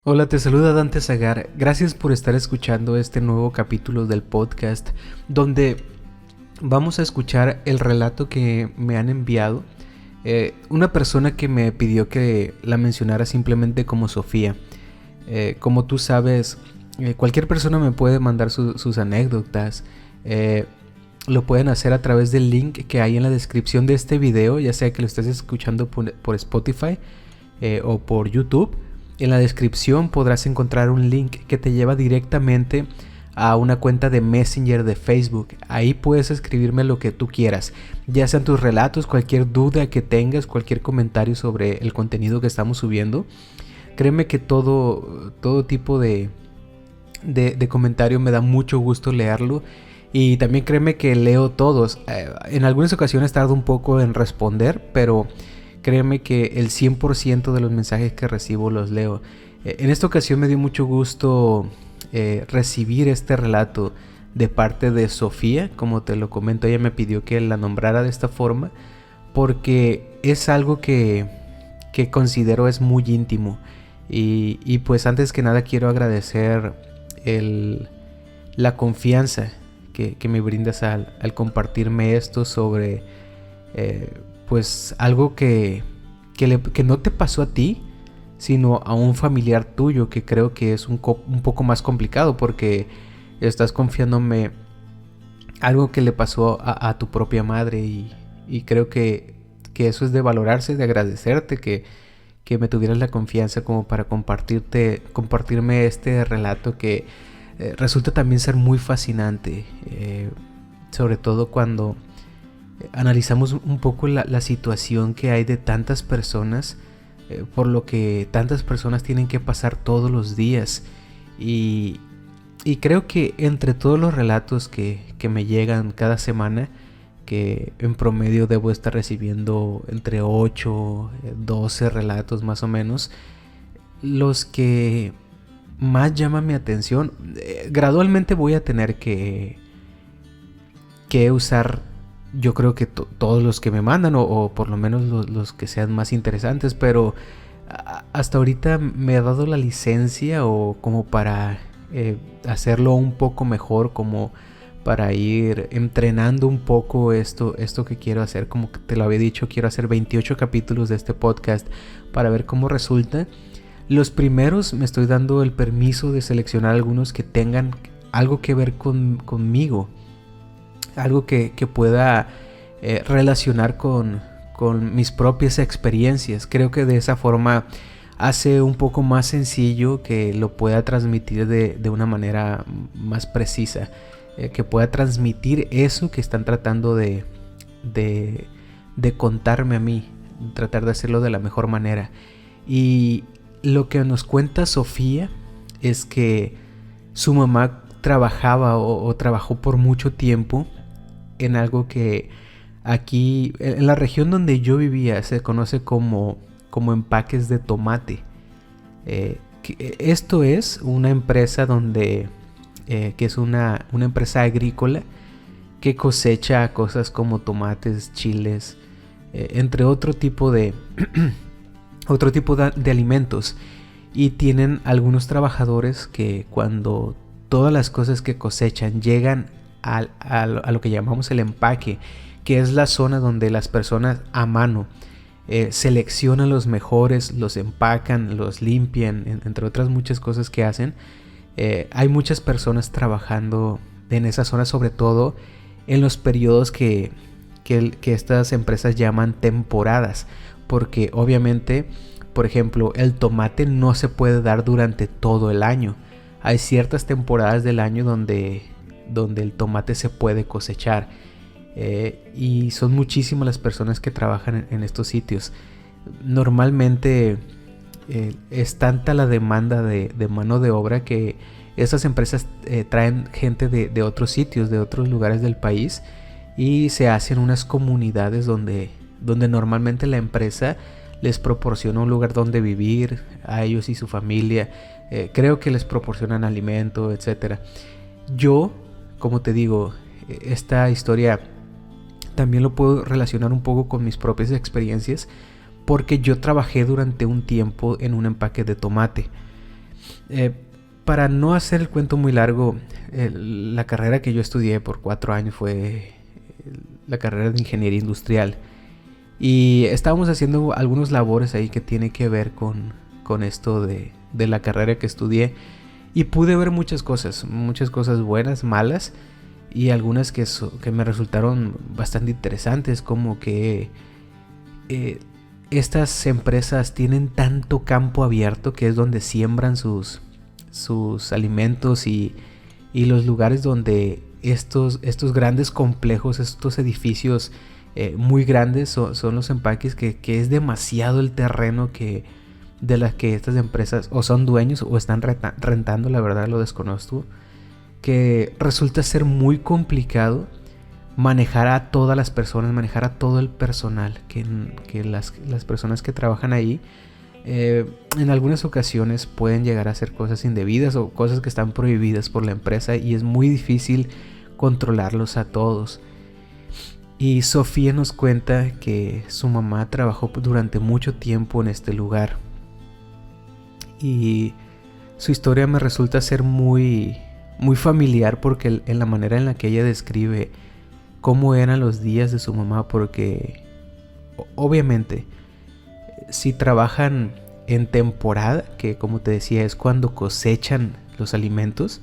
Hola, te saluda Dante Zagar. Gracias por estar escuchando este nuevo capítulo del podcast donde vamos a escuchar el relato que me han enviado. Una persona que me pidió que la mencionara simplemente como Sofía. Como tú sabes, cualquier persona me puede mandar sus anécdotas. Lo pueden hacer a través del link que hay en la descripción de este video, ya sea que lo estés escuchando por Spotify o por YouTube. En la descripción podrás encontrar un link que te lleva directamente a una cuenta de Messenger de Facebook. Ahí puedes escribirme lo que tú quieras, ya sean tus relatos, cualquier duda que tengas, cualquier comentario sobre el contenido que estamos subiendo. Créeme que todo tipo de comentario me da mucho gusto leerlo. Y también créeme que leo todos. En algunas ocasiones tardo un poco en responder, pero créeme que el 100% de los mensajes que recibo los leo. En esta ocasión me dio mucho gusto recibir este relato de parte de Sofía. Como te lo comento, ella me pidió que la nombrara de esta forma porque es algo que considero es muy íntimo. Y pues antes que nada quiero agradecer la confianza que me brindas al compartirme esto sobre pues algo que no te pasó a ti, sino a un familiar tuyo, que creo que es un poco más complicado porque estás confiándome algo que le pasó a tu propia madre y creo que eso es de valorarse, de agradecerte que me tuvieras la confianza como para compartirme este relato que resulta también ser muy fascinante, sobre todo cuando analizamos un poco la situación que hay de tantas personas, por lo que tantas personas tienen que pasar todos los días. Y creo que entre todos los relatos que me llegan cada semana, que en promedio debo estar recibiendo entre 8, 12 relatos más o menos, los que más llaman mi atención, gradualmente voy a tener que usar, yo creo que todos los que me mandan o por lo menos los que sean más interesantes, pero hasta ahorita me ha dado la licencia o como para hacerlo un poco mejor, como para ir entrenando un poco esto que quiero hacer. Como te lo había dicho, quiero hacer 28 capítulos de este podcast para ver cómo resulta. Los primeros me estoy dando el permiso de seleccionar algunos que tengan algo que ver conmigo, algo que pueda relacionar con mis propias experiencias. Creo que de esa forma hace un poco más sencillo que lo pueda transmitir de una manera más precisa, que pueda transmitir eso que están tratando de contarme a mí, tratar de hacerlo de la mejor manera. Y lo que nos cuenta Sofía es que su mamá trabajaba o trabajó por mucho tiempo en algo que aquí en la región donde yo vivía se conoce como empaques de tomate. Esto es una empresa donde que es una empresa agrícola que cosecha cosas como tomates, chiles, entre otro tipo de alimentos. Y tienen algunos trabajadores que cuando todas las cosas que cosechan llegan a lo que llamamos el empaque, que es la zona donde las personas a mano seleccionan los mejores, los empacan, los limpian, entre otras muchas cosas que hacen. Hay muchas personas trabajando en esa zona, sobre todo en los periodos que estas empresas llaman temporadas, porque obviamente, por ejemplo, el tomate no se puede dar durante todo el año. Hay ciertas temporadas del año donde el tomate se puede cosechar, y son muchísimas las personas que trabajan en estos sitios. Normalmente es tanta la demanda de mano de obra que estas empresas traen gente de otros sitios, de otros lugares del país, y se hacen unas comunidades donde normalmente la empresa les proporciona un lugar donde vivir a ellos y su familia. Creo que les proporcionan alimento, etcétera. Yo, como te digo, esta historia también lo puedo relacionar un poco con mis propias experiencias, porque yo trabajé durante un tiempo en un empaque de tomate. Eh, para no hacer el cuento muy largo, la carrera que yo estudié por 4 años fue la carrera de ingeniería industrial. Y estábamos haciendo algunos labores ahí que tiene que ver con esto de la carrera que estudié. Y pude ver muchas cosas buenas, malas, y algunas que me resultaron bastante interesantes, como que estas empresas tienen tanto campo abierto que es donde siembran sus alimentos, y los lugares donde estos grandes complejos, estos edificios muy grandes son los empaques, que es demasiado el terreno de las que estas empresas o son dueños o están rentando, la verdad lo desconozco, que resulta ser muy complicado manejar a todas las personas, manejar a todo el personal, que las personas que trabajan ahí en algunas ocasiones pueden llegar a hacer cosas indebidas o cosas que están prohibidas por la empresa, y es muy difícil controlarlos a todos. Y Sofía nos cuenta que su mamá trabajó durante mucho tiempo en este lugar, y su historia me resulta ser muy, muy familiar, porque en la manera en la que ella describe cómo eran los días de su mamá, porque obviamente si trabajan en temporada, que como te decía es cuando cosechan los alimentos,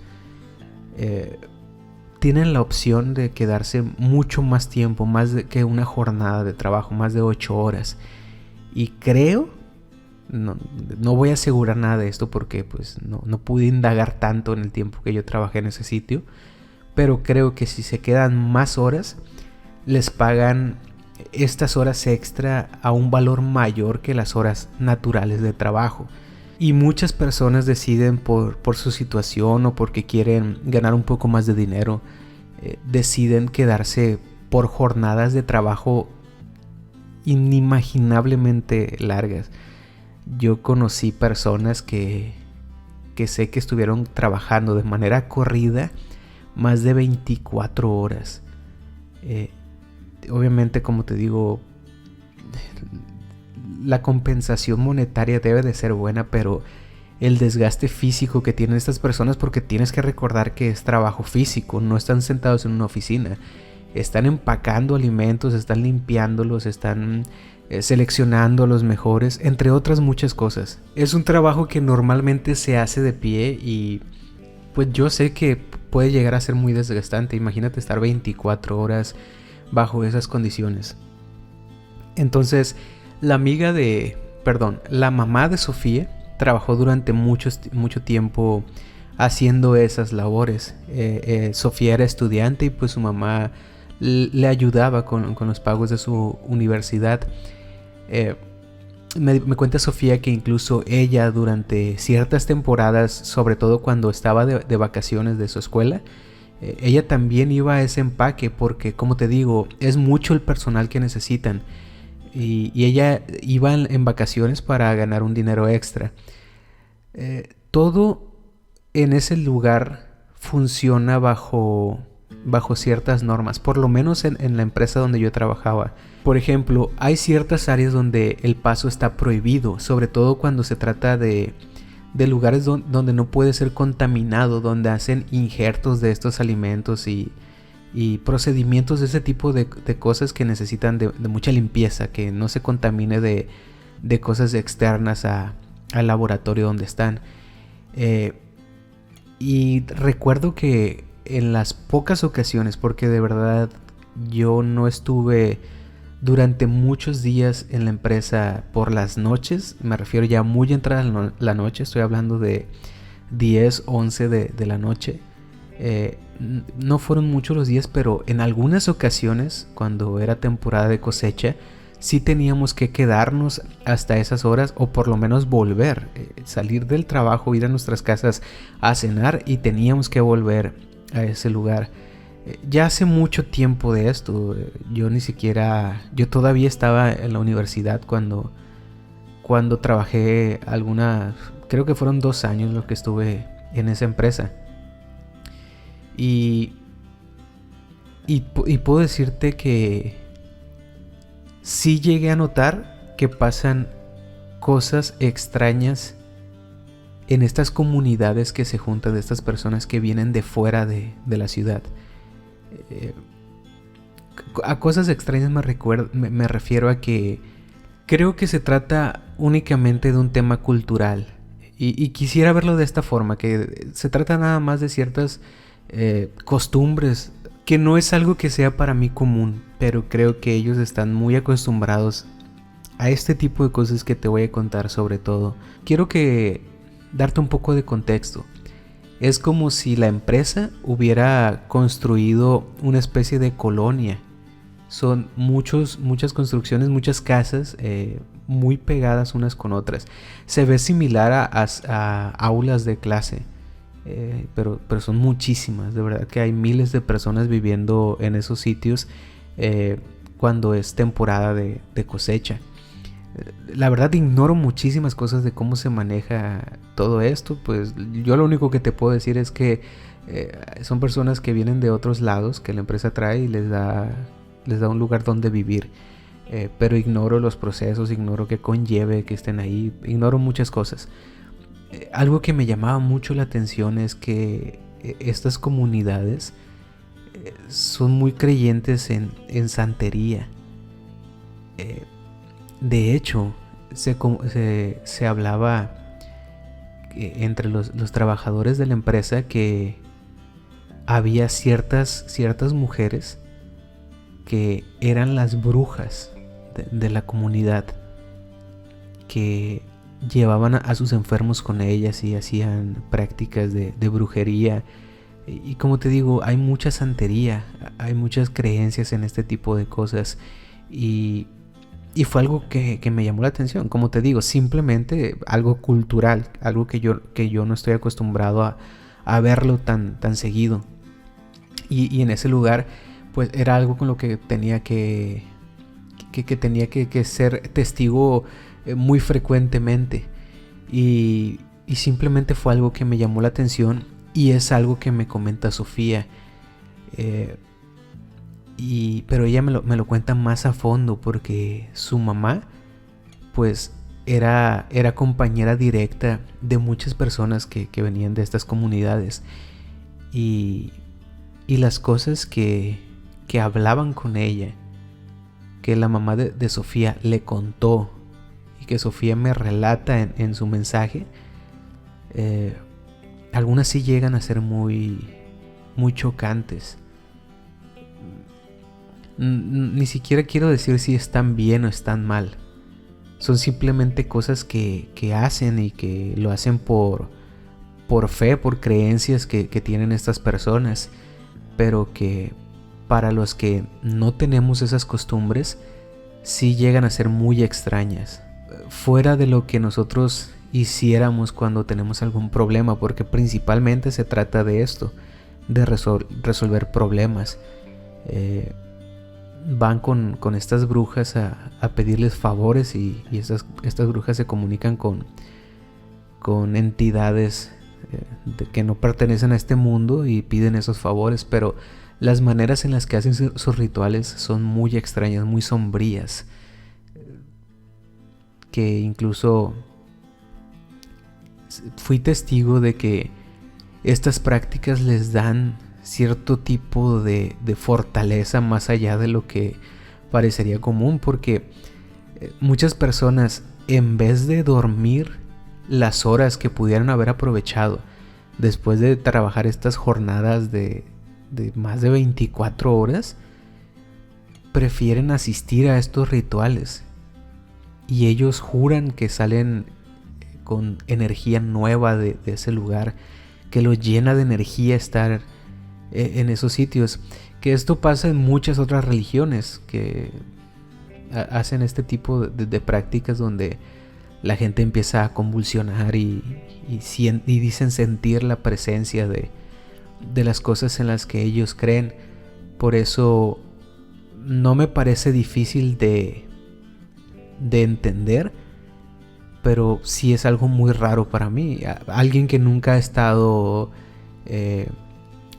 tienen la opción de quedarse mucho más tiempo, que una jornada de trabajo, más de 8 horas. Y creo, no voy a asegurar nada de esto porque pues no pude indagar tanto en el tiempo que yo trabajé en ese sitio, pero creo que si se quedan más horas, les pagan estas horas extra a un valor mayor que las horas naturales de trabajo. Y muchas personas deciden por su situación o porque quieren ganar un poco más de dinero, deciden quedarse por jornadas de trabajo inimaginablemente largas. Yo conocí personas que sé que estuvieron trabajando de manera corrida más de 24 horas. Obviamente, como te digo, la compensación monetaria debe de ser buena, pero el desgaste físico que tienen estas personas, porque tienes que recordar que es trabajo físico, no están sentados en una oficina, están empacando alimentos, están limpiándolos, están seleccionando los mejores, entre otras muchas cosas. Es un trabajo que normalmente se hace de pie, y pues yo sé que puede llegar a ser muy desgastante. Imagínate estar 24 horas bajo esas condiciones. Entonces, la mamá de Sofía trabajó durante mucho tiempo haciendo esas labores. Sofía era estudiante y pues su mamá le ayudaba con los pagos de su universidad. Me cuenta Sofía que incluso ella durante ciertas temporadas, sobre todo cuando estaba de vacaciones de su escuela, ella también iba a ese empaque, porque como te digo, es mucho el personal que necesitan, y ella iba en vacaciones para ganar un dinero extra. Todo en ese lugar funciona bajo ciertas normas, por lo menos en la empresa donde yo trabajaba. Por ejemplo, hay ciertas áreas donde el paso está prohibido, sobre todo cuando se trata de lugares donde no puede ser contaminado, donde hacen injertos de estos alimentos y procedimientos de ese tipo de cosas que necesitan de mucha limpieza, que no se contamine de cosas externas al laboratorio donde están. Y recuerdo que en las pocas ocasiones, porque de verdad yo no estuve durante muchos días en la empresa por las noches, me refiero ya muy entrada la noche, estoy hablando de 10, 11 de la noche. No fueron muchos los días, pero en algunas ocasiones, cuando era temporada de cosecha, sí teníamos que quedarnos hasta esas horas, o por lo menos volver, salir del trabajo, ir a nuestras casas a cenar, y teníamos que volver a ese lugar. Ya hace mucho tiempo de esto. Yo todavía estaba en la universidad cuando trabajé creo que fueron 2 años lo que estuve en esa empresa. Y puedo decirte que sí llegué a notar que pasan cosas extrañas en estas comunidades que se juntan de estas personas que vienen de fuera de la ciudad. A cosas extrañas me refiero a que creo que se trata únicamente de un tema cultural. Y quisiera verlo de esta forma, que se trata nada más de ciertas costumbres, que no es algo que sea para mí común, pero creo que ellos están muy acostumbrados a este tipo de cosas que te voy a contar. Sobre todo, quiero darte un poco de contexto. Es como si la empresa hubiera construido una especie de colonia. Son muchas construcciones, muchas casas muy pegadas unas con otras. Se ve similar a aulas de clase, pero son muchísimas. De verdad que hay miles de personas viviendo en esos sitios cuando es temporada de cosecha. La verdad ignoro muchísimas cosas de cómo se maneja todo esto. Pues yo lo único que te puedo decir es que son personas que vienen de otros lados, que la empresa trae y les da un lugar donde vivir. Pero ignoro los procesos, ignoro que conlleve que estén ahí, ignoro muchas cosas. Algo que me llamaba mucho la atención es que estas comunidades son muy creyentes en santería. De hecho, se hablaba entre los trabajadores de la empresa que había ciertas mujeres que eran las brujas de la comunidad, que llevaban a sus enfermos con ellas y hacían prácticas de brujería. Y como te digo, hay mucha santería, hay muchas creencias en este tipo de cosas. Y fue algo que me llamó la atención. Como te digo, simplemente algo cultural, algo que yo no estoy acostumbrado a verlo tan seguido. Y en ese lugar pues era algo con lo que tenía que ser testigo muy frecuentemente. Y simplemente fue algo que me llamó la atención, y es algo que me comenta Sofía. Pero ella me lo cuenta más a fondo, porque su mamá pues era compañera directa de muchas personas que venían de estas comunidades. Y las cosas que hablaban con ella, que la mamá de Sofía le contó y que Sofía me relata en su mensaje, algunas sí llegan a ser muy chocantes. Ni siquiera quiero decir si están bien o están mal. Son simplemente cosas que hacen, y que lo hacen por fe, por creencias que tienen estas personas, pero que para los que no tenemos esas costumbres sí llegan a ser muy extrañas, fuera de lo que nosotros hiciéramos cuando tenemos algún problema, porque principalmente se trata de esto, de resolver problemas. Van con estas brujas a pedirles favores, y estas brujas se comunican con entidades que no pertenecen a este mundo y piden esos favores, pero las maneras en las que hacen sus rituales son muy extrañas, muy sombrías, que incluso fui testigo de que estas prácticas les dan cierto tipo de fortaleza más allá de lo que parecería común, porque muchas personas, en vez de dormir las horas que pudieran haber aprovechado después de trabajar estas jornadas de más de 24 horas, prefieren asistir a estos rituales, y ellos juran que salen con energía nueva de ese lugar, que los llena de energía estar en esos sitios. Que esto pasa en muchas otras religiones que hacen este tipo de prácticas, donde la gente empieza a convulsionar y dicen sentir la presencia de las cosas en las que ellos creen. Por eso no me parece difícil de entender, pero sí es algo muy raro para mí. Alguien que nunca ha estado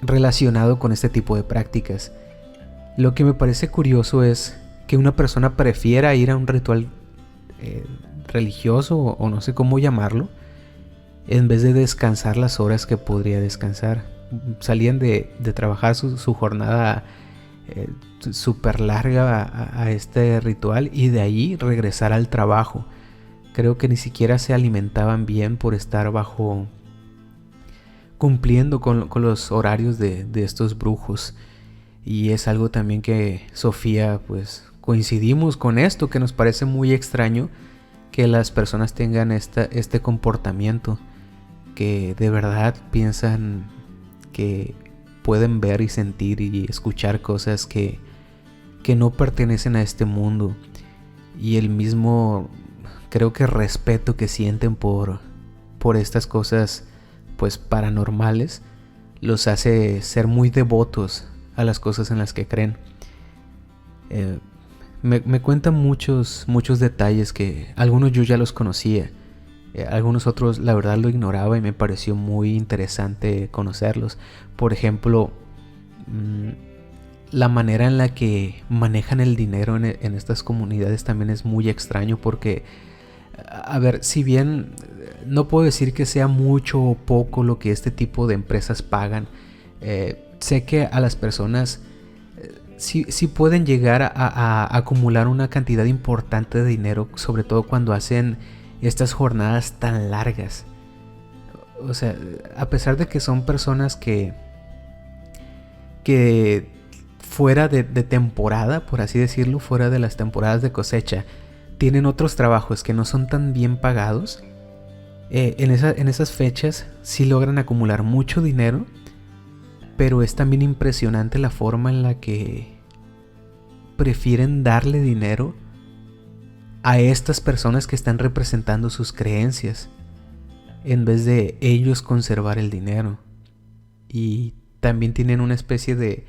relacionado con este tipo de prácticas. Lo que me parece curioso es que una persona prefiera ir a un ritual religioso, o no sé cómo llamarlo, en vez de descansar las horas que podría descansar. Salían de trabajar su jornada súper larga a este ritual y de ahí regresar al trabajo. Creo que ni siquiera se alimentaban bien por estar cumpliendo con los horarios de estos brujos. Y es algo también que Sofía, pues coincidimos con esto, que nos parece muy extraño que las personas tengan este comportamiento, que de verdad piensan que pueden ver y sentir y escuchar cosas que no pertenecen a este mundo, y el mismo, creo que respeto que sienten por estas cosas pues paranormales los hace ser muy devotos a las cosas en las que creen. Me cuentan muchos detalles que algunos yo ya los conocía, algunos otros la verdad lo ignoraba y me pareció muy interesante conocerlos. Por ejemplo, la manera en la que manejan el dinero en estas comunidades también es muy extraño, porque, a ver, si bien no puedo decir que sea mucho o poco lo que este tipo de empresas pagan, sé que a las personas sí pueden llegar a acumular una cantidad importante de dinero, sobre todo cuando hacen estas jornadas tan largas. O sea, a pesar de que son personas que fuera de temporada, por así decirlo, fuera de las temporadas de cosecha, tienen otros trabajos que no son tan bien pagados, en esas fechas sí logran acumular mucho dinero. Pero es también impresionante la forma en la que prefieren darle dinero a estas personas que están representando sus creencias, en vez de ellos conservar el dinero. Y también tienen una especie de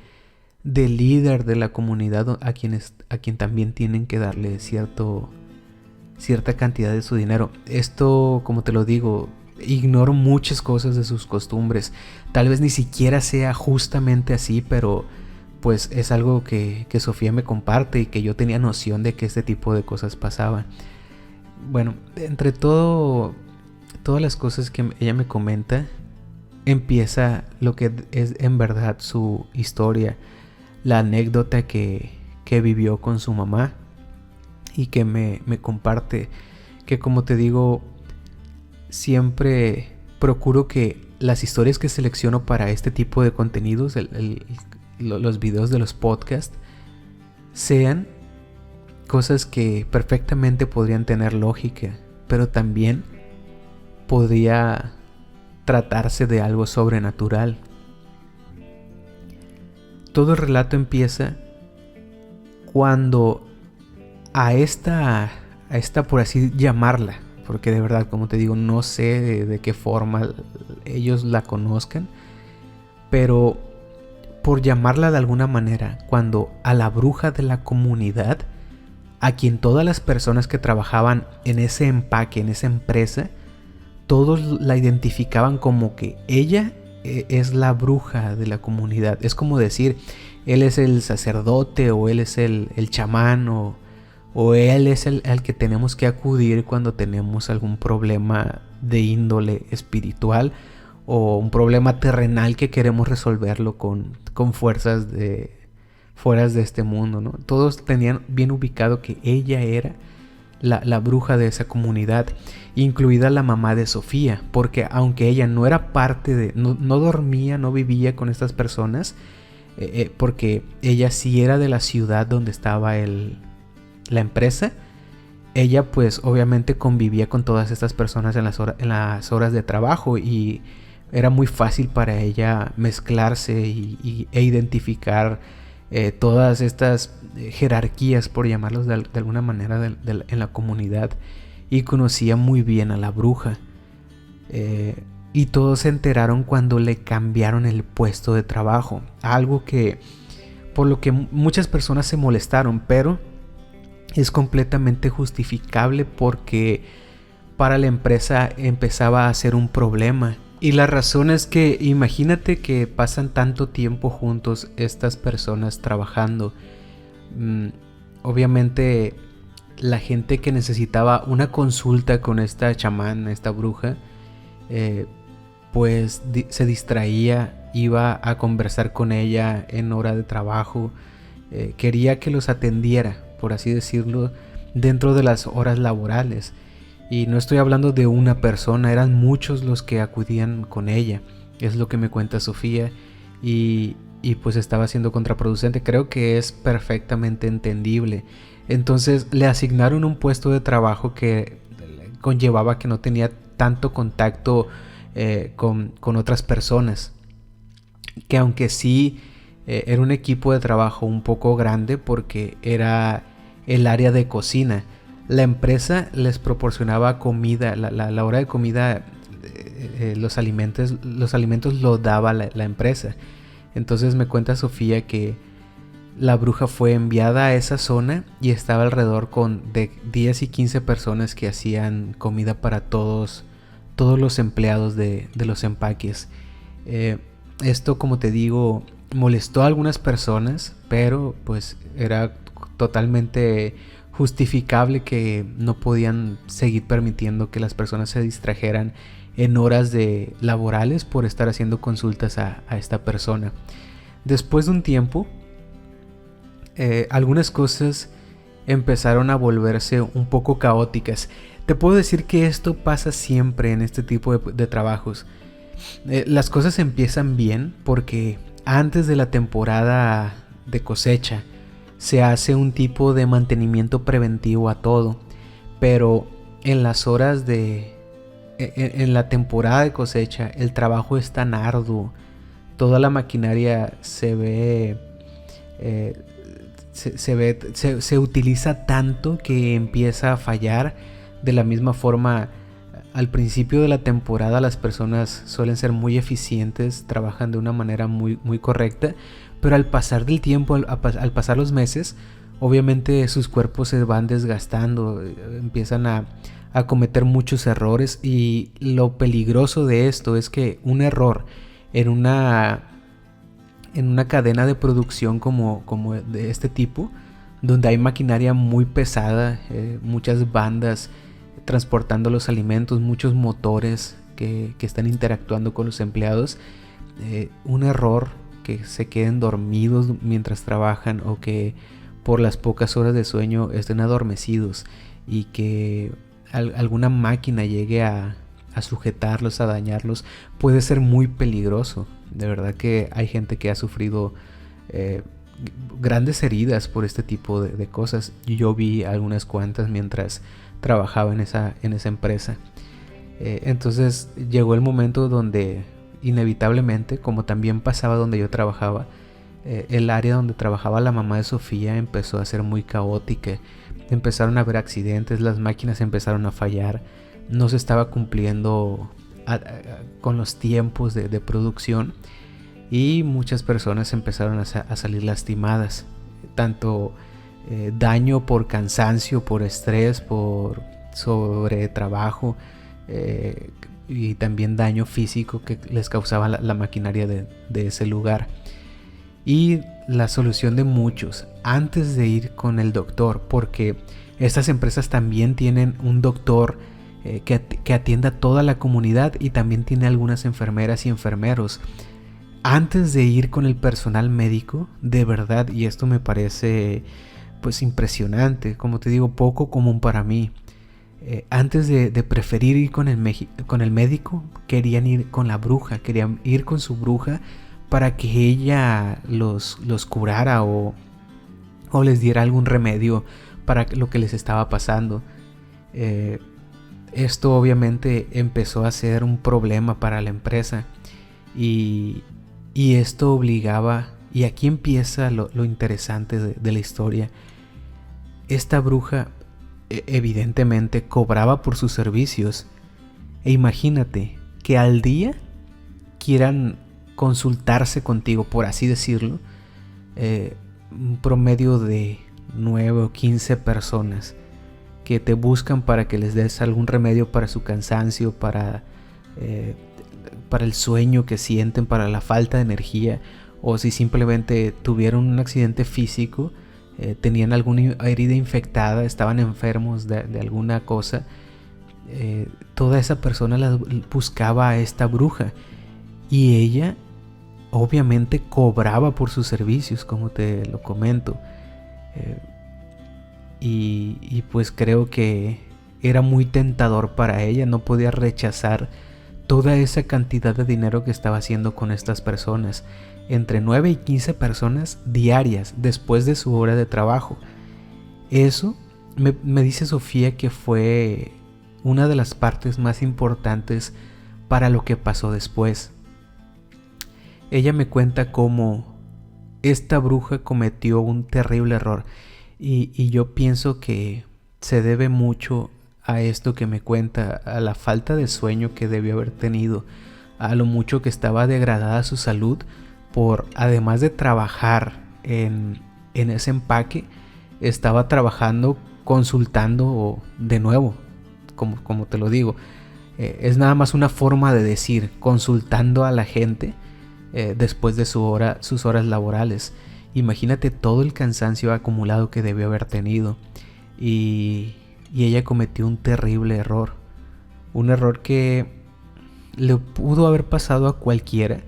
líder de la comunidad a quien también tienen que darle cierta cantidad de su dinero. Esto, como te lo digo, ignoro muchas cosas de sus costumbres. Tal vez ni siquiera sea justamente así, pero pues es algo que Sofía me comparte y que yo tenía noción de que este tipo de cosas pasaban. Bueno, entre todas las cosas que ella me comenta, empieza lo que es en verdad su historia, la anécdota que vivió con su mamá y que me comparte, que como te digo, siempre procuro que las historias que selecciono para este tipo de contenidos, los videos de los podcasts, sean cosas que perfectamente podrían tener lógica, pero también podría tratarse de algo sobrenatural. Todo el relato empieza cuando a esta, por así llamarla, porque de verdad, como te digo, no sé de qué forma ellos la conozcan, pero por llamarla de alguna manera, cuando a la bruja de la comunidad, a quien todas las personas que trabajaban en ese empaque, en esa empresa, todos la identificaban como que ella es la bruja de la comunidad. Es como decir, él es el sacerdote, o él es el chamán, o él es el que tenemos que acudir cuando tenemos algún problema de índole espiritual o un problema terrenal que queremos resolverlo con fuerzas fuera de este mundo, ¿no? Todos tenían bien ubicado que ella era la bruja de esa comunidad, incluida la mamá de Sofía, porque aunque ella no era parte no dormía, no vivía con estas personas, porque ella sí era de la ciudad donde estaba la empresa, ella pues obviamente convivía con todas estas personas en las horas de trabajo, y era muy fácil para ella mezclarse e identificar todas estas jerarquías, por llamarlos de alguna manera, en la comunidad, y conocía muy bien a la bruja. Y todos se enteraron cuando le cambiaron el puesto de trabajo, algo por lo que muchas personas se molestaron, pero es completamente justificable, porque para la empresa empezaba a ser un problema. Y la razón es que imagínate que pasan tanto tiempo juntos estas personas trabajando. Obviamente la gente que necesitaba una consulta con esta chamán, esta bruja, pues se distraía, iba a conversar con ella en hora de trabajo, quería que los atendiera, por así decirlo, dentro de las horas laborales. Y no estoy hablando de una persona, eran muchos los que acudían con ella, es lo que me cuenta Sofía, y pues estaba siendo contraproducente. Creo que es perfectamente entendible. Entonces le asignaron un puesto de trabajo que conllevaba que no tenía tanto contacto con otras personas, que aunque sí era un equipo de trabajo un poco grande porque era el área de cocina. La empresa les proporcionaba comida, la hora de comida, los alimentos los daba la empresa. Entonces me cuenta Sofía que la bruja fue enviada a esa zona y estaba alrededor de 10 y 15 personas que hacían comida para todos los empleados de los empaques. Esto, como te digo, molestó a algunas personas, pero pues era totalmente justificable que no podían seguir permitiendo que las personas se distrajeran en horas laborales por estar haciendo consultas a esta persona. Después de un tiempo, algunas cosas empezaron a volverse un poco caóticas. Te puedo decir que esto pasa siempre en este tipo de trabajos. Las cosas empiezan bien porque antes de la temporada de cosecha se hace un tipo de mantenimiento preventivo a todo, pero en las horas en la temporada de cosecha el trabajo es tan arduo, toda la maquinaria se utiliza tanto que empieza a fallar. De la misma forma, al principio de la temporada las personas suelen ser muy eficientes, trabajan de una manera muy, muy correcta, pero al pasar del tiempo, al pasar los meses, obviamente sus cuerpos se van desgastando, empiezan a cometer muchos errores, y lo peligroso de esto es que un error en una cadena de producción como de este tipo, donde hay maquinaria muy pesada, muchas bandas transportando los alimentos, muchos motores que están interactuando con los empleados, un error, que se queden dormidos mientras trabajan o que por las pocas horas de sueño estén adormecidos y que alguna máquina llegue a sujetarlos, a dañarlos, puede ser muy peligroso. De verdad que hay gente que ha sufrido grandes heridas por este tipo de cosas. Yo vi algunas cuantas mientras trabajaba en esa empresa. Entonces llegó el momento donde inevitablemente, como también pasaba donde yo trabajaba, el área donde trabajaba la mamá de Sofía empezó a ser muy caótica. Empezaron a haber accidentes, las máquinas empezaron a fallar, no se estaba cumpliendo con los tiempos de producción, y muchas personas empezaron a salir lastimadas, tanto daño por cansancio, por estrés, por sobretrabajo, y también daño físico que les causaba la maquinaria de ese lugar. Y la solución de muchos, antes de ir con el doctor, porque estas empresas también tienen un doctor que atienda a toda la comunidad, y también tiene algunas enfermeras y enfermeros. Antes de ir con el personal médico, de verdad, y esto me parece pues impresionante, como te digo, poco común para mí, antes de preferir ir con el médico, querían ir con la bruja, querían ir con su bruja para que ella los curara o les diera algún remedio para lo que les estaba pasando. Esto obviamente empezó a ser un problema para la empresa, y esto obligaba, y aquí empieza lo interesante de la historia. Esta bruja evidentemente cobraba por sus servicios, e imagínate que al día quieran consultarse contigo, por así decirlo, un promedio de 9 o 15 personas que te buscan para que les des algún remedio para su cansancio, para el sueño que sienten, para la falta de energía, o si simplemente tuvieron un accidente físico, tenían alguna herida infectada, estaban enfermos de alguna cosa. toda esa persona buscaba a esta bruja y ella obviamente cobraba por sus servicios, como te lo comento. Y pues creo que era muy tentador para ella, no podía rechazar toda esa cantidad de dinero que estaba haciendo con estas personas, entre 9 y 15 personas diarias después de su hora de trabajo. Eso me dice Sofía que fue una de las partes más importantes para lo que pasó después. Ella me cuenta cómo esta bruja cometió un terrible error y yo pienso que se debe mucho a esto que me cuenta, a la falta de sueño que debió haber tenido, a lo mucho que estaba degradada su salud por, además de trabajar en ese empaque, estaba trabajando, consultando de nuevo, como te lo digo, es nada más una forma de decir, consultando a la gente después de sus horas laborales. Imagínate todo el cansancio acumulado que debió haber tenido y ella cometió un terrible error, un error que le pudo haber pasado a cualquiera,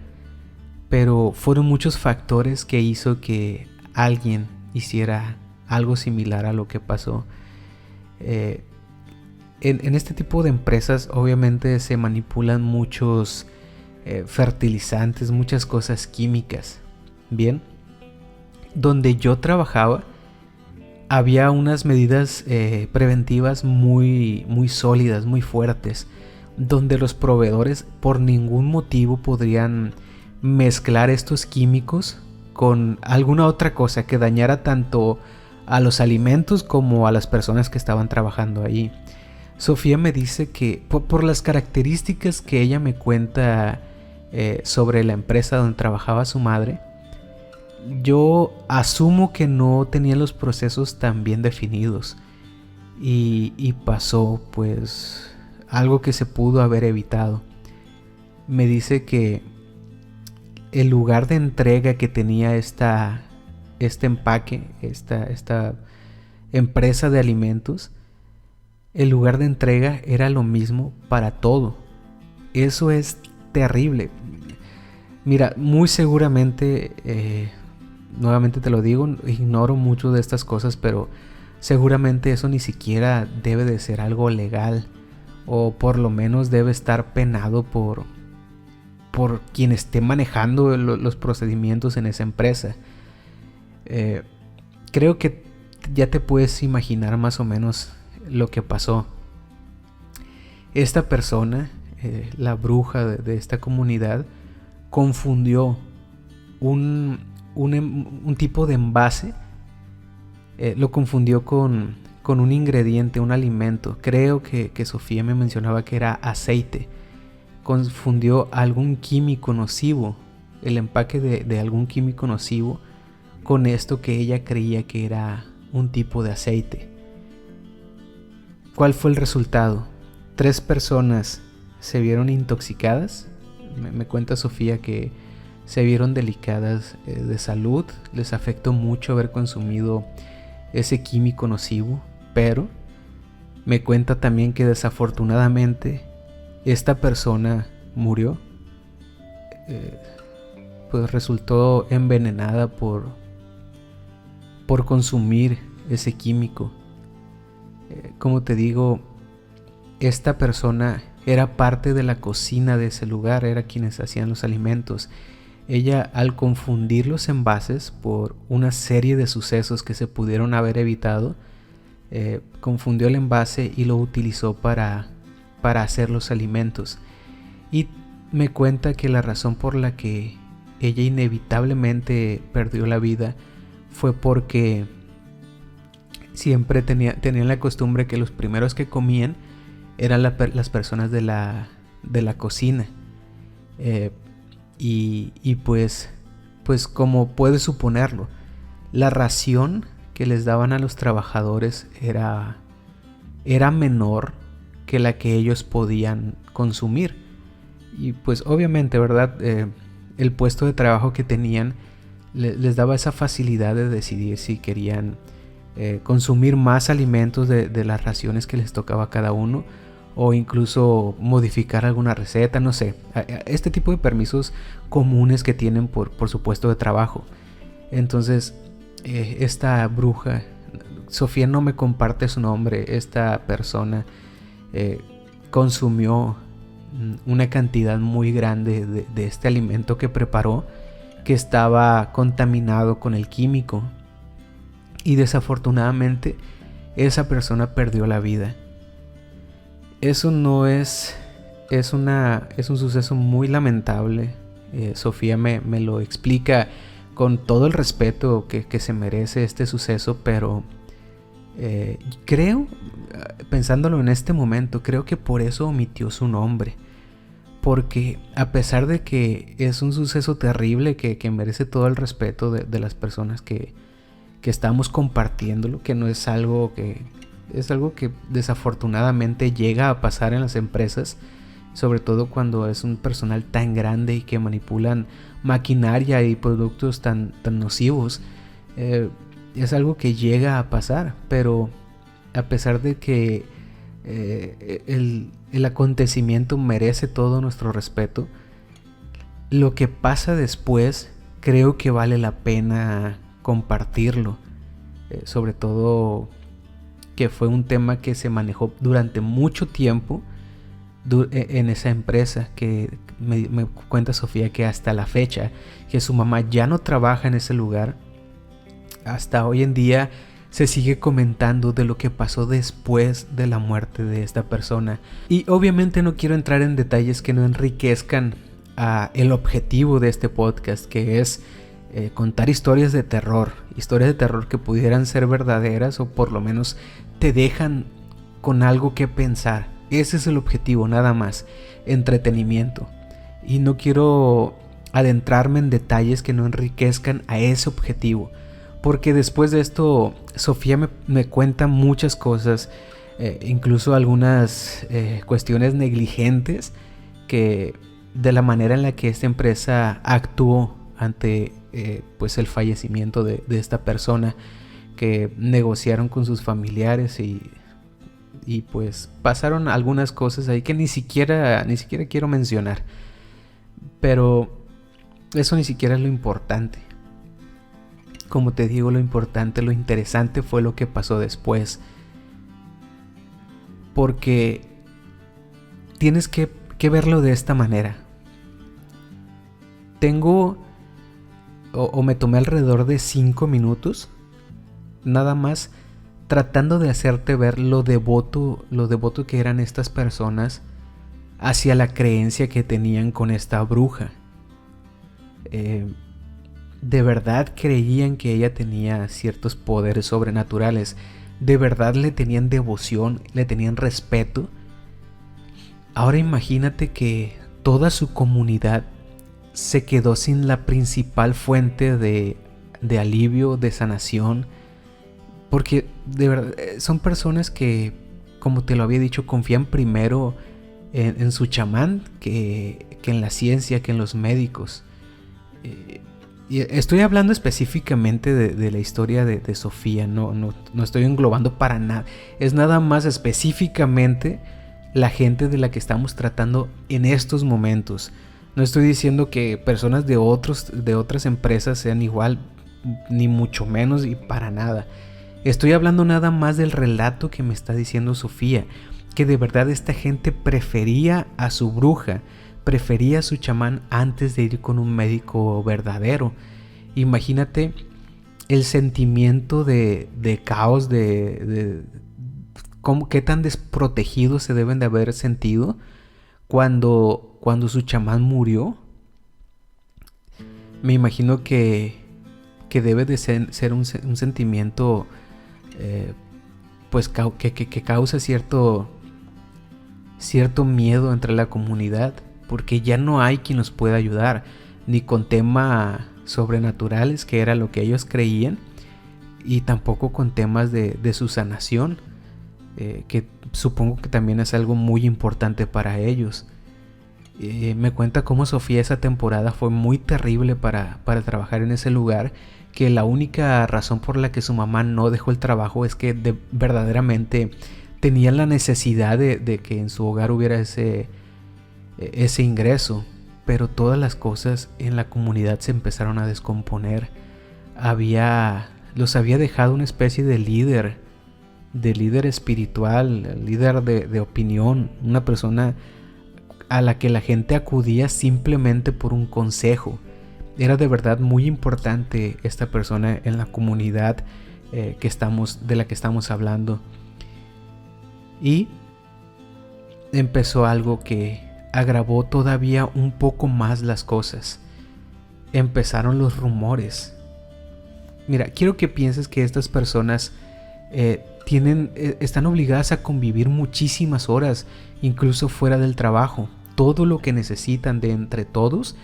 pero fueron muchos factores que hizo que alguien hiciera algo similar a lo que pasó. En este tipo de empresas obviamente se manipulan muchos fertilizantes, muchas cosas químicas. Bien, donde yo trabajaba había unas medidas preventivas muy sólidas, muy fuertes, donde los proveedores por ningún motivo podrían mezclar estos químicos con alguna otra cosa que dañara tanto a los alimentos como a las personas que estaban trabajando ahí. Sofía me dice que por las características que ella me cuenta sobre la empresa donde trabajaba su madre, yo asumo que no tenía los procesos tan bien definidos y pasó pues algo que se pudo haber evitado. Me dice que el lugar de entrega que tenía este empaque, esta empresa de alimentos, el lugar de entrega era lo mismo para todo. Eso es terrible. Mira, muy seguramente, nuevamente te lo digo, ignoro mucho de estas cosas, pero seguramente eso ni siquiera debe de ser algo legal, o por lo menos debe estar penado por quien esté manejando los procedimientos en esa empresa. Creo que ya te puedes imaginar más o menos lo que pasó. Esta persona, la bruja de esta comunidad, confundió un tipo de envase, lo confundió con un ingrediente, un alimento. Creo que Sofía me mencionaba que era aceite. Confundió algún químico nocivo, el empaque de algún químico nocivo, con esto que ella creía que era un tipo de aceite. ¿Cuál fue el resultado? 3 personas se vieron intoxicadas. Me cuenta Sofía que se vieron delicadas de salud, les afectó mucho haber consumido ese químico nocivo, pero me cuenta también que desafortunadamente esta persona murió, pues resultó envenenada por consumir ese químico. Como te digo, esta persona era parte de la cocina de ese lugar, era quienes hacían los alimentos. Ella, al confundir los envases por una serie de sucesos que se pudieron haber evitado, confundió el envase y lo utilizó para hacer los alimentos. Y me cuenta que la razón por la que ella inevitablemente perdió la vida fue porque siempre tenían la costumbre que los primeros que comían eran las personas de la cocina. Y pues como puedes suponerlo, la ración que les daban a los trabajadores era menor que la que ellos podían consumir. Y pues obviamente, ¿verdad? El puesto de trabajo que tenían les daba esa facilidad de decidir si querían consumir más alimentos de las raciones que les tocaba a cada uno, o incluso modificar alguna receta, no sé. Este tipo de permisos comunes que tienen por su puesto de trabajo. Entonces, esta bruja, Sofía no me comparte su nombre, esta persona consumió una cantidad muy grande de este alimento que preparó, que estaba contaminado con el químico, y desafortunadamente esa persona perdió la vida. Eso no es un suceso muy lamentable. Sofía me lo explica con todo el respeto que se merece este suceso, pero creo, pensándolo en este momento, creo que por eso omitió su nombre. Porque a pesar de que es un suceso terrible que merece todo el respeto de las personas que estamos compartiéndolo, que no es algo que... Es algo que desafortunadamente llega a pasar en las empresas, sobre todo cuando es un personal tan grande y que manipulan maquinaria y productos tan nocivos. Es algo que llega a pasar, pero a pesar de que el acontecimiento merece todo nuestro respeto, lo que pasa después creo que vale la pena compartirlo, sobre todo que fue un tema que se manejó durante mucho tiempo en esa empresa, que me cuenta Sofía que hasta la fecha que su mamá ya no trabaja en ese lugar. Hasta hoy en día se sigue comentando de lo que pasó después de la muerte de esta persona. Y obviamente no quiero entrar en detalles que no enriquezcan el objetivo de este podcast, que es contar historias de terror que pudieran ser verdaderas, o por lo menos te dejan con algo que pensar. Ese es el objetivo, nada más, entretenimiento. Y no quiero adentrarme en detalles que no enriquezcan a ese objetivo, porque después de esto Sofía me cuenta muchas cosas, incluso algunas cuestiones negligentes, que de la manera en la que esta empresa actuó ante pues el fallecimiento de esta persona, que negociaron con sus familiares y pues pasaron algunas cosas ahí que ni siquiera quiero mencionar, pero eso ni siquiera es lo importante. Como te digo, lo importante, lo interesante fue lo que pasó después, porque tienes que verlo de esta manera. Me tomé alrededor de 5 minutos nada más tratando de hacerte ver lo devoto que eran estas personas hacia la creencia que tenían con esta bruja. De verdad creían que ella tenía ciertos poderes sobrenaturales, de verdad le tenían devoción, le tenían respeto. Ahora imagínate que toda su comunidad se quedó sin la principal fuente de alivio, de sanación, porque de verdad son personas que, como te lo había dicho, confían primero en su chamán que en la ciencia, que en los médicos. Y estoy hablando específicamente de la historia de Sofía, no estoy englobando para nada, es nada más específicamente la gente de la que estamos tratando en estos momentos. No estoy diciendo que personas de otras empresas sean igual, ni mucho menos, y para nada. Estoy hablando nada más del relato que me está diciendo Sofía, que de verdad esta gente prefería a su bruja, prefería a su chamán antes de ir con un médico verdadero. Imagínate el sentimiento de caos, de qué tan desprotegidos se deben de haber sentido cuando su chamán murió. Me imagino que debe de ser un sentimiento pues que causa cierto miedo entre la comunidad, porque ya no hay quien los pueda ayudar, ni con temas sobrenaturales, que era lo que ellos creían, y tampoco con temas de su sanación, que supongo que también es algo muy importante para ellos. Me cuenta cómo Sofía esa temporada fue muy terrible para trabajar en ese lugar, que la única razón por la que su mamá no dejó el trabajo es que verdaderamente tenían la necesidad de que en su hogar hubiera ese ingreso, pero todas las cosas en la comunidad se empezaron a descomponer. Los había dejado una especie de líder espiritual, líder de opinión, una persona a la que la gente acudía simplemente por un consejo. Era de verdad muy importante esta persona en la comunidad de la que estamos hablando. Y empezó algo que agravó todavía un poco más las cosas. Empezaron los rumores. Mira, quiero que pienses que estas personas están obligadas a convivir muchísimas horas, incluso fuera del trabajo. Todo lo que necesitan de entre todos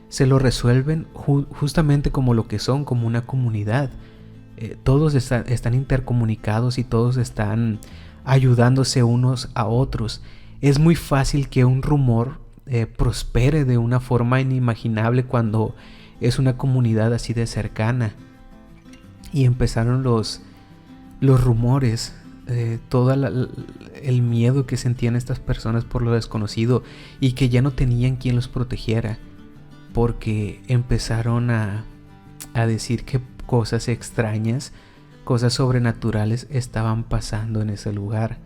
se lo resuelven justamente como lo que son, como una comunidad. Todos están intercomunicados y todos están ayudándose unos a otros. Es muy fácil que un rumor prospere de una forma inimaginable cuando es una comunidad así de cercana. Y empezaron los rumores, todo el miedo que sentían estas personas por lo desconocido y que ya no tenían quien los protegiera, porque empezaron a decir que cosas extrañas, cosas sobrenaturales estaban pasando en ese lugar.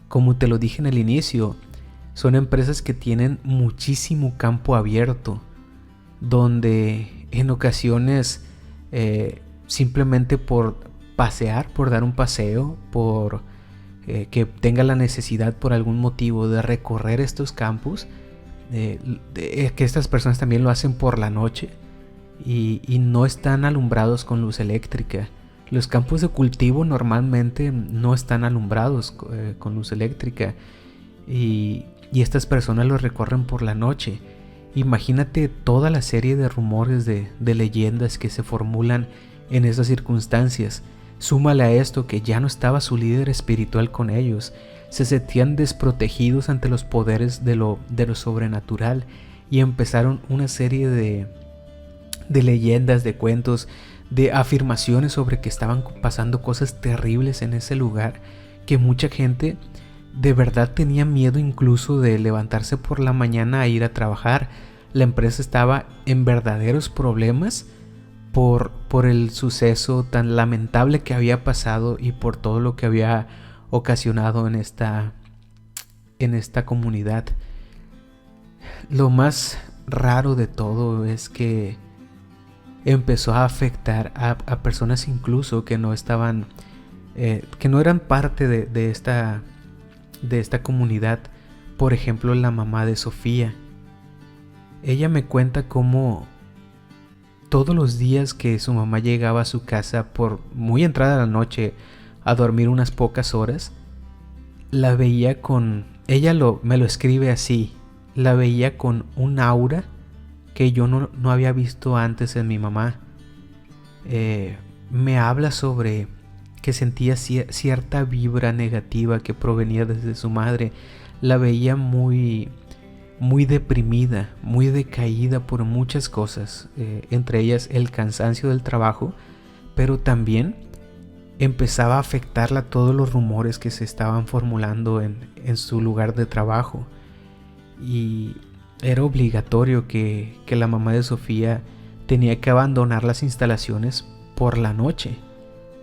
Como te lo dije en el inicio, son empresas que tienen muchísimo campo abierto, donde en ocasiones simplemente por pasear, por dar un paseo, por que tenga la necesidad por algún motivo de recorrer estos campos, que estas personas también lo hacen por la noche y no están alumbrados con luz eléctrica. Los campos de cultivo normalmente no están alumbrados con luz eléctrica y estas personas los recorren por la noche. Imagínate toda la serie de rumores, de leyendas que se formulan en esas circunstancias. Súmale a esto que ya no estaba su líder espiritual con ellos. Se sentían desprotegidos ante los poderes de lo sobrenatural y empezaron una serie de leyendas, de cuentos, de afirmaciones sobre que estaban pasando cosas terribles en ese lugar, que mucha gente de verdad tenía miedo incluso de levantarse por la mañana a ir a trabajar. La empresa estaba en verdaderos problemas por el suceso tan lamentable que había pasado y por todo lo que había ocasionado en esta comunidad. Lo más raro de todo es que empezó a afectar a personas incluso que no estaban, que no eran parte de esta comunidad. Por ejemplo, la mamá de Sofía. Ella me cuenta cómo todos los días que su mamá llegaba a su casa por muy entrada la noche a dormir unas pocas horas, la veía me lo escribe así, la veía con un aura que yo no había visto antes en mi mamá. Me habla sobre que sentía cierta vibra negativa que provenía desde su madre. La veía muy deprimida, muy decaída por muchas cosas, entre ellas el cansancio del trabajo, pero también empezaba a afectarla todos los rumores que se estaban formulando en su lugar de trabajo. Y era obligatorio que la mamá de Sofía tenía que abandonar las instalaciones por la noche,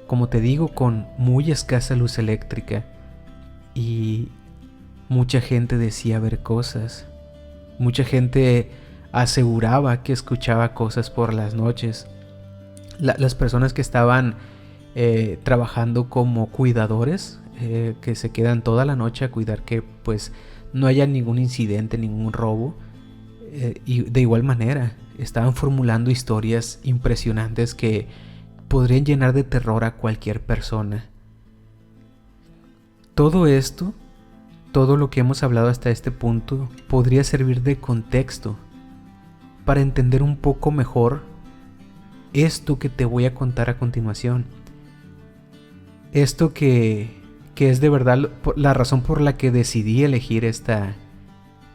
como te digo, con muy escasa luz eléctrica, y mucha gente decía ver cosas. Mucha gente aseguraba que escuchaba cosas por las noches. Las personas que estaban trabajando como cuidadores, que se quedan toda la noche a cuidar que pues no haya ningún incidente, ningún robo, y de igual manera estaban formulando historias impresionantes que podrían llenar de terror a cualquier persona. Todo esto, todo lo que hemos hablado hasta este punto, podría servir de contexto para entender un poco mejor esto que te voy a contar a continuación. Esto que es de verdad la razón por la que decidí elegir esta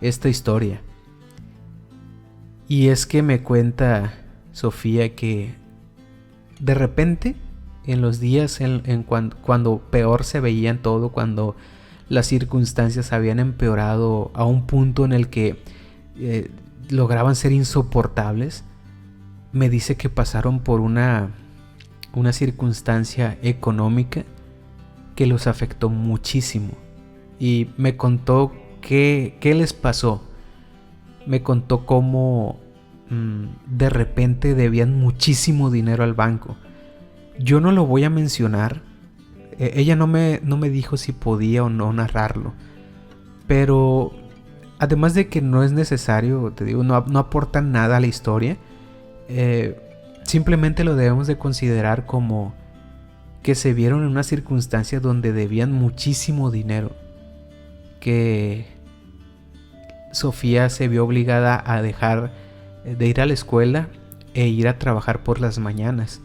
historia. Y es que me cuenta Sofía que de repente, en los días cuando peor se veían todo, cuando las circunstancias habían empeorado a un punto en el que lograban ser insoportables, me dice que pasaron por una circunstancia económica que los afectó muchísimo. Y me contó qué les pasó. Me contó cómo de repente debían muchísimo dinero al banco. Yo no lo voy a mencionar. Ella no me dijo si podía o no narrarlo. Pero además de que no es necesario, te digo, no aporta nada a la historia. Simplemente lo debemos de considerar como que se vieron en una circunstancia donde debían muchísimo dinero, que Sofía se vio obligada a dejar de ir a la escuela e ir a trabajar por las mañanas.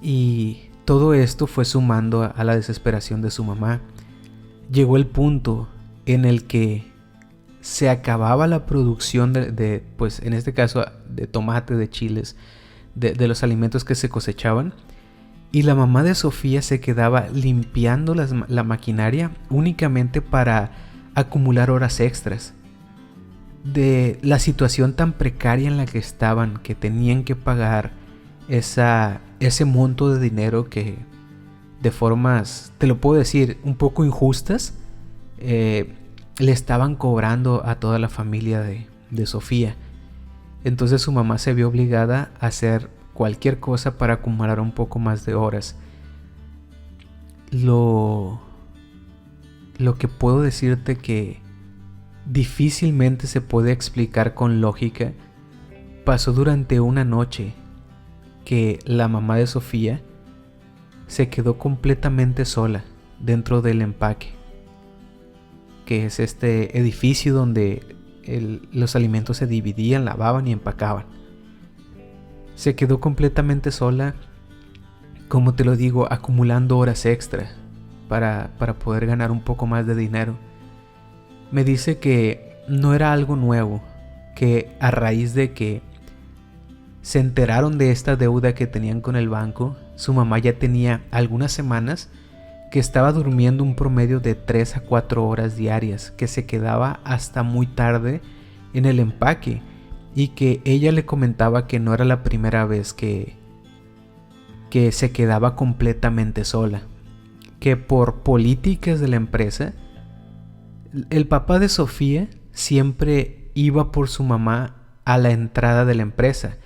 Y todo esto fue sumando a la desesperación de su mamá. Llegó el punto en el que se acababa la producción de pues en este caso de tomate, de chiles, de los alimentos que se cosechaban, y la mamá de Sofía se quedaba limpiando la maquinaria únicamente para acumular horas extras. De la situación tan precaria en la que estaban, que tenían que pagar ese monto de dinero que de formas, te lo puedo decir, un poco injustas, le estaban cobrando a toda la familia de Sofía. Entonces su mamá se vio obligada a hacer cualquier cosa para acumular un poco más de horas. Lo que puedo decirte que difícilmente se puede explicar con lógica pasó durante una noche que la mamá de Sofía se quedó completamente sola dentro del empaque, que es este edificio donde los alimentos se dividían, lavaban y empacaban. Se quedó completamente sola, como te lo digo, acumulando horas extra para poder ganar un poco más de dinero. Me dice que no era algo nuevo, que a raíz de que se enteraron de esta deuda que tenían con el banco, su mamá ya tenía algunas semanas que estaba durmiendo un promedio de 3 a 4 horas diarias, que se quedaba hasta muy tarde en el empaque, y que ella le comentaba que no era la primera vez que se quedaba completamente sola, que por políticas de la empresa, el papá de Sofía siempre iba por su mamá a la entrada de la empresa,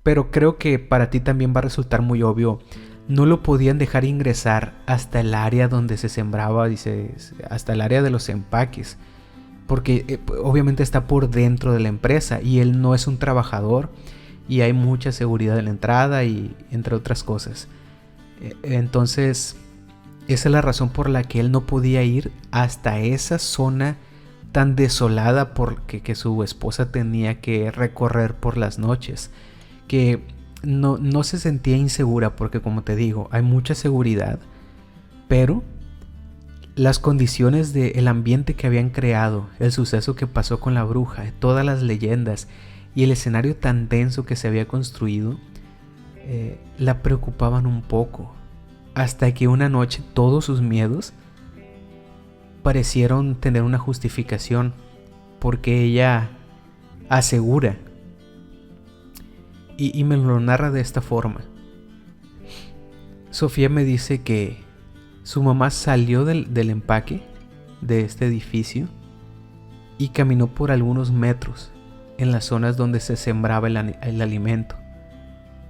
pero creo que para ti también va a resultar muy obvio. No lo podían dejar ingresar hasta el área donde se sembraba, dice, hasta el área de los empaques, porque obviamente está por dentro de la empresa y él no es un trabajador y hay mucha seguridad en la entrada y entre otras cosas. Entonces esa es la razón por la que él no podía ir hasta esa zona tan desolada porque su esposa tenía que recorrer por las noches, que no se sentía insegura porque, como te digo, hay mucha seguridad, pero las condiciones del ambiente que habían creado, el suceso que pasó con la bruja, todas las leyendas y el escenario tan denso que se había construido, la preocupaban un poco, hasta que una noche todos sus miedos parecieron tener una justificación, porque ella asegura, y me lo narra de esta forma. Sofía me dice que su mamá salió del empaque de este edificio y caminó por algunos metros en las zonas donde se sembraba el alimento,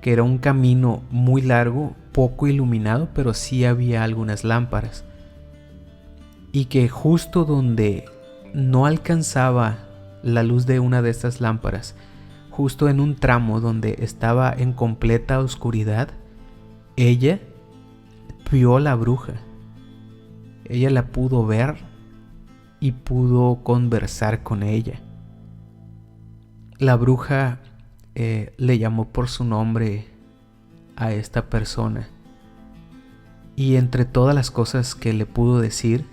que era un camino muy largo, poco iluminado, pero sí había algunas lámparas, y que justo donde no alcanzaba la luz de una de estas lámparas, justo en un tramo donde estaba en completa oscuridad, ella vio a la bruja. Ella la pudo ver y pudo conversar con ella. La bruja le llamó por su nombre a esta persona, y entre todas las cosas que le pudo decir,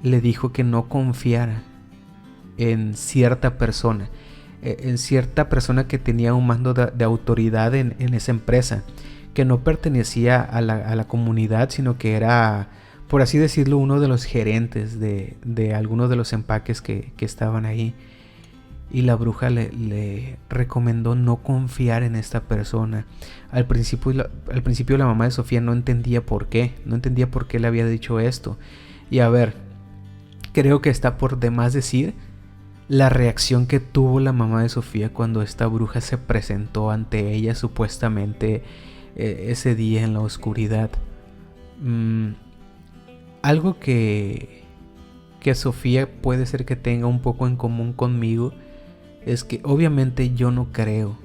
le dijo que no confiara en cierta persona, que tenía un mando de autoridad en esa empresa, que no pertenecía a la comunidad, sino que era, por así decirlo, uno de los gerentes de algunos de los empaques que estaban ahí. Y la bruja le recomendó no confiar en esta persona. Al principio la mamá de Sofía no entendía por qué le había dicho esto. Y a ver, creo que está por demás decir la reacción que tuvo la mamá de Sofía cuando esta bruja se presentó ante ella supuestamente ese día en la oscuridad. Algo que Sofía puede ser que tenga un poco en común conmigo es que obviamente yo no creo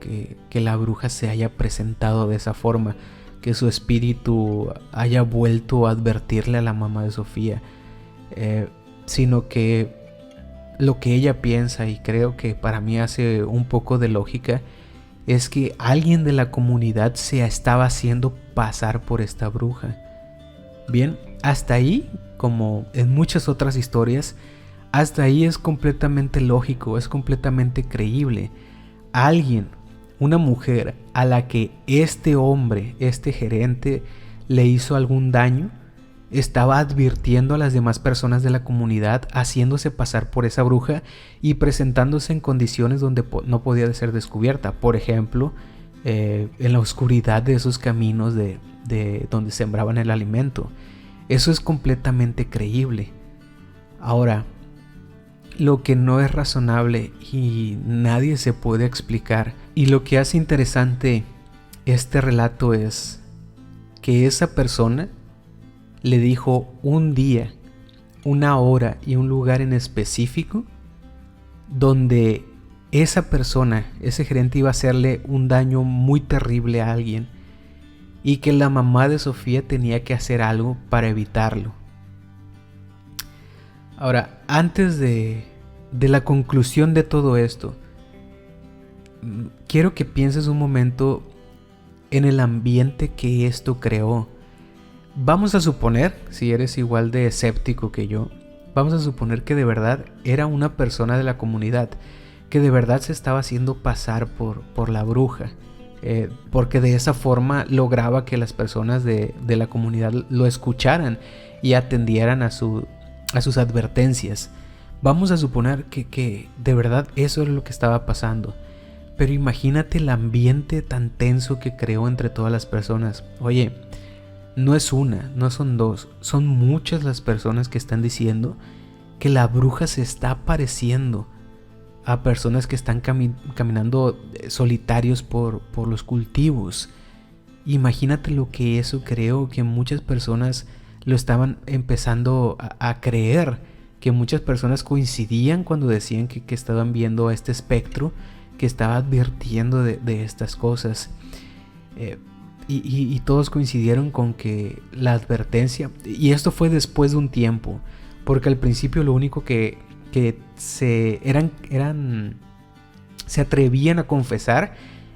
que la bruja se haya presentado de esa forma, que su espíritu haya vuelto a advertirle a la mamá de Sofía, sino que lo que ella piensa, y creo que para mí hace un poco de lógica, es que alguien de la comunidad se estaba haciendo pasar por esta bruja. Bien, hasta ahí, como en muchas otras historias, hasta ahí es completamente lógico, es completamente creíble. Alguien, una mujer a la que este hombre, este gerente, le hizo algún daño, estaba advirtiendo a las demás personas de la comunidad, haciéndose pasar por esa bruja y presentándose en condiciones donde no podía ser descubierta. Por ejemplo, en la oscuridad de esos caminos de donde sembraban el alimento. Eso es completamente creíble. Ahora, lo que no es razonable y nadie se puede explicar, y lo que hace interesante este relato, es que esa persona le dijo un día, una hora y un lugar en específico donde esa persona, ese gerente, iba a hacerle un daño muy terrible a alguien, y que la mamá de Sofía tenía que hacer algo para evitarlo. Ahora, antes de la conclusión de todo esto, quiero que pienses un momento en el ambiente que esto creó. Vamos a suponer, si eres igual de escéptico que yo, vamos a suponer que de verdad era una persona de la comunidad, que de verdad se estaba haciendo pasar por la bruja, porque de esa forma lograba que las personas de la comunidad lo escucharan y atendieran a sus advertencias. Vamos a suponer que de verdad eso es lo que estaba pasando. Pero imagínate el ambiente tan tenso que creó entre todas las personas. Oye, no es una, no son dos, son muchas las personas que están diciendo que la bruja se está apareciendo a personas que están caminando solitarios por los cultivos. Imagínate lo que eso creó, que muchas personas lo estaban empezando a creer, que muchas personas coincidían cuando decían que estaban viendo a este espectro que estaba advirtiendo de estas cosas. Y todos coincidieron con que la advertencia, y esto fue después de un tiempo, porque al principio lo único que se atrevían a confesar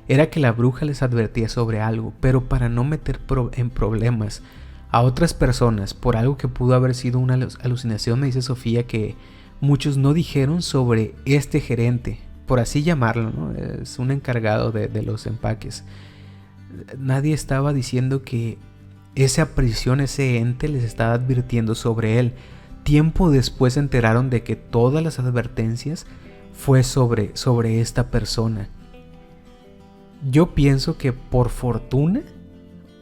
era que la bruja les advertía sobre algo, pero para no meter en problemas a otras personas por algo que pudo haber sido una alucinación. Me dice Sofía que muchos no dijeron sobre este gerente, por así llamarlo, ¿no? Es un encargado de los empaques. Nadie estaba diciendo que esa aparición, ese ente les estaba advirtiendo sobre él. Tiempo después se enteraron de que todas las advertencias fue sobre esta persona. Yo pienso que por fortuna,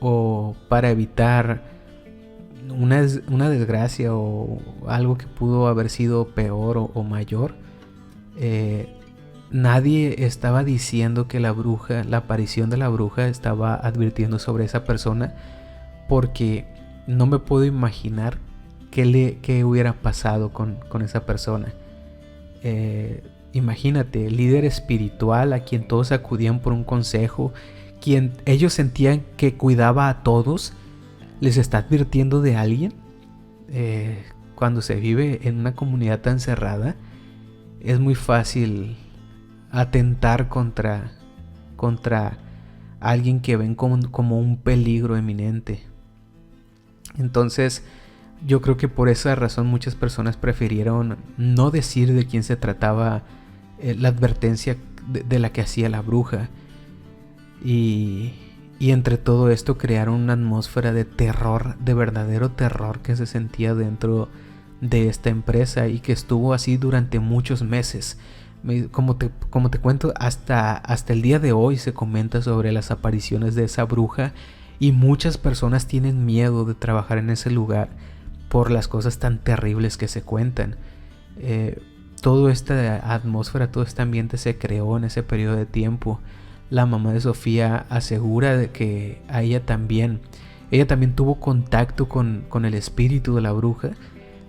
o para evitar una desgracia o algo que pudo haber sido peor o mayor, nadie estaba diciendo que la aparición de la bruja estaba advirtiendo sobre esa persona, porque no me puedo imaginar qué hubiera pasado con esa persona. Imagínate, líder espiritual a quien todos acudían por un consejo, quien ellos sentían que cuidaba a todos, les está advirtiendo de alguien. Cuando se vive en una comunidad tan cerrada, es muy fácil atentar contra alguien que ven como un peligro eminente. Entonces, yo creo que por esa razón muchas personas prefirieron no decir de quién se trataba la advertencia de la que hacía la bruja. Y Y entre todo esto crearon una atmósfera de terror, de verdadero terror que se sentía dentro de esta empresa y que estuvo así durante muchos meses. Como te cuento, hasta el día de hoy se comenta sobre las apariciones de esa bruja y muchas personas tienen miedo de trabajar en ese lugar por las cosas tan terribles que se cuentan. Toda esta atmósfera, todo este ambiente se creó en ese periodo de tiempo. La mamá de Sofía asegura de que a ella también tuvo contacto con el espíritu de la bruja.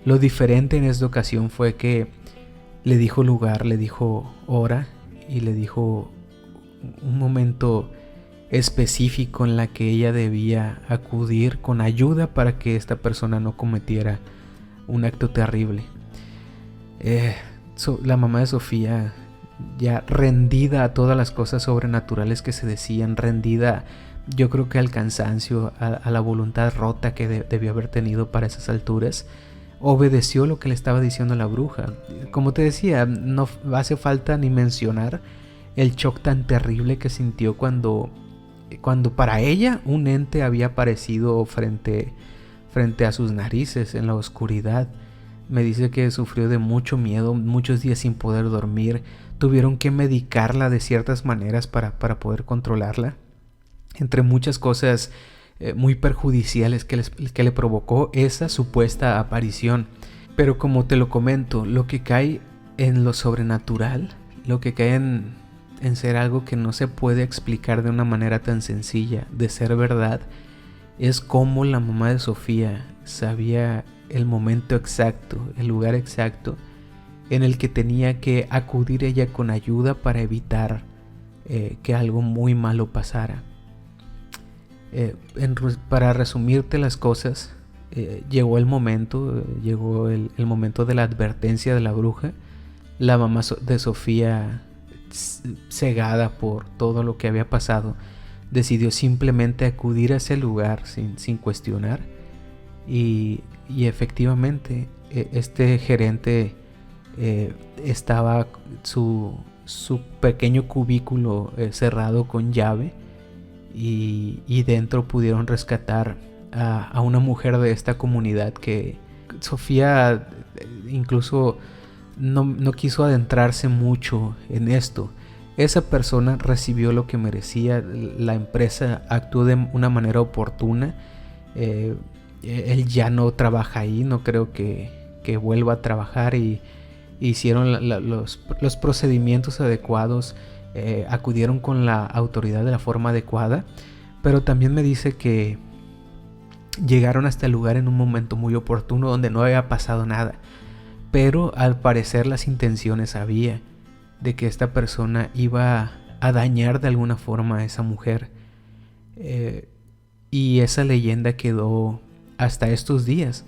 Lo diferente en esta ocasión fue que le dijo lugar, le dijo hora y le dijo un momento específico en la que ella debía acudir con ayuda para que esta persona no cometiera un acto terrible. La mamá de Sofía, ya rendida a todas las cosas sobrenaturales que se decían, rendida yo creo que al cansancio, a la voluntad rota que debió haber tenido para esas alturas, obedeció lo que le estaba diciendo la bruja. Como te decía, no hace falta ni mencionar el shock tan terrible que sintió cuando para ella un ente había aparecido frente a sus narices en la oscuridad. Me dice que sufrió de mucho miedo, muchos días sin poder dormir. Tuvieron que medicarla de ciertas maneras para poder controlarla. Entre muchas cosas muy perjudiciales que le provocó esa supuesta aparición. Pero como te lo comento, lo que cae en lo sobrenatural, lo que cae en ser algo que no se puede explicar de una manera tan sencilla, de ser verdad, es cómo la mamá de Sofía sabía el momento exacto, el lugar exacto en el que tenía que acudir ella con ayuda para evitar que algo muy malo pasara. Para resumirte las cosas, llegó el momento, el momento de la advertencia de la bruja. La mamá de Sofía, cegada por todo lo que había pasado, decidió simplemente acudir a ese lugar sin cuestionar. Y efectivamente, este gerente estaba su pequeño cubículo cerrado con llave. Y dentro pudieron rescatar a una mujer de esta comunidad que Sofía incluso no quiso adentrarse mucho en esto. Esa persona recibió lo que merecía. La empresa actuó de una manera oportuna. Él ya no trabaja ahí, no creo que vuelva a trabajar, y hicieron los procedimientos adecuados. Acudieron con la autoridad de la forma adecuada, pero también me dice que llegaron hasta el lugar en un momento muy oportuno donde no había pasado nada, pero al parecer las intenciones había de que esta persona iba a dañar de alguna forma a esa mujer, y esa leyenda quedó hasta estos días,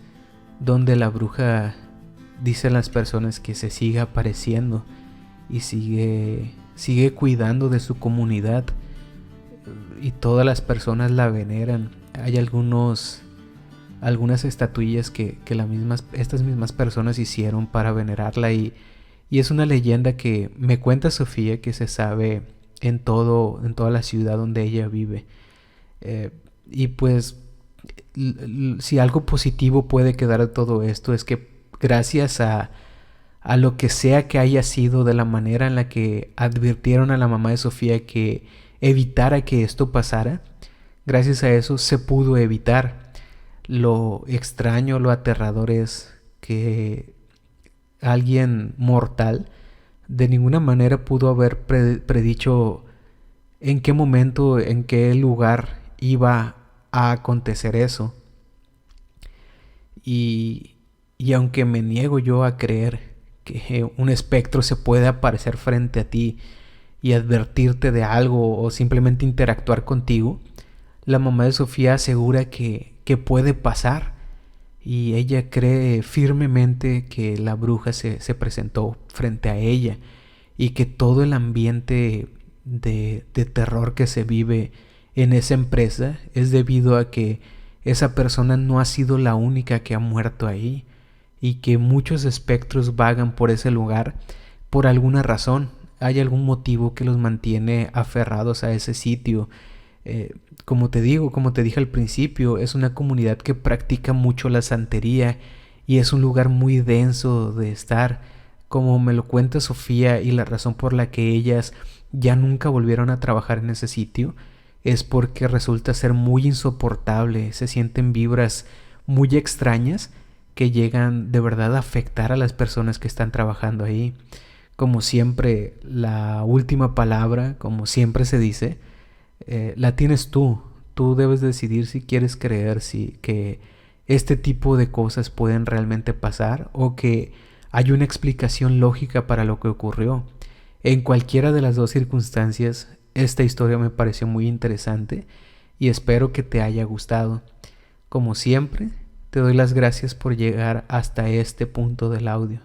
donde la bruja dice a las personas que se sigue apareciendo y sigue cuidando de su comunidad, y todas las personas la veneran. Hay algunas estatuillas que estas mismas personas hicieron para venerarla, y es una leyenda que me cuenta Sofía que se sabe en toda la ciudad donde ella vive. Y pues si algo positivo puede quedar de todo esto es que gracias a lo que sea que haya sido, de la manera en la que advirtieron a la mamá de Sofía que evitara que esto pasara, gracias a eso se pudo evitar. Lo extraño, lo aterrador es que alguien mortal de ninguna manera pudo haber predicho en qué momento, en qué lugar iba a acontecer eso. Y aunque me niego yo a creer que un espectro se puede aparecer frente a ti y advertirte de algo o simplemente interactuar contigo, la mamá de Sofía asegura que puede pasar, y ella cree firmemente que la bruja se presentó frente a ella, y que todo el ambiente de terror que se vive en esa empresa es debido a que esa persona no ha sido la única que ha muerto ahí, y que muchos espectros vagan por ese lugar por alguna razón. Hay algún motivo que los mantiene aferrados a ese sitio. Como te digo, como te dije al principio, es una comunidad que practica mucho la santería y es un lugar muy denso de estar. Como me lo cuenta Sofía, y la razón por la que ellas ya nunca volvieron a trabajar en ese sitio es porque resulta ser muy insoportable. Se sienten vibras muy extrañas que llegan de verdad a afectar a las personas que están trabajando ahí. Como siempre, la última palabra, como siempre se dice, la tienes tú. Tú debes decidir si quieres creer si que este tipo de cosas pueden realmente pasar o que hay una explicación lógica para lo que ocurrió. En cualquiera de las dos circunstancias, esta historia me pareció muy interesante y espero que te haya gustado. Como siempre, te doy las gracias por llegar hasta este punto del audio.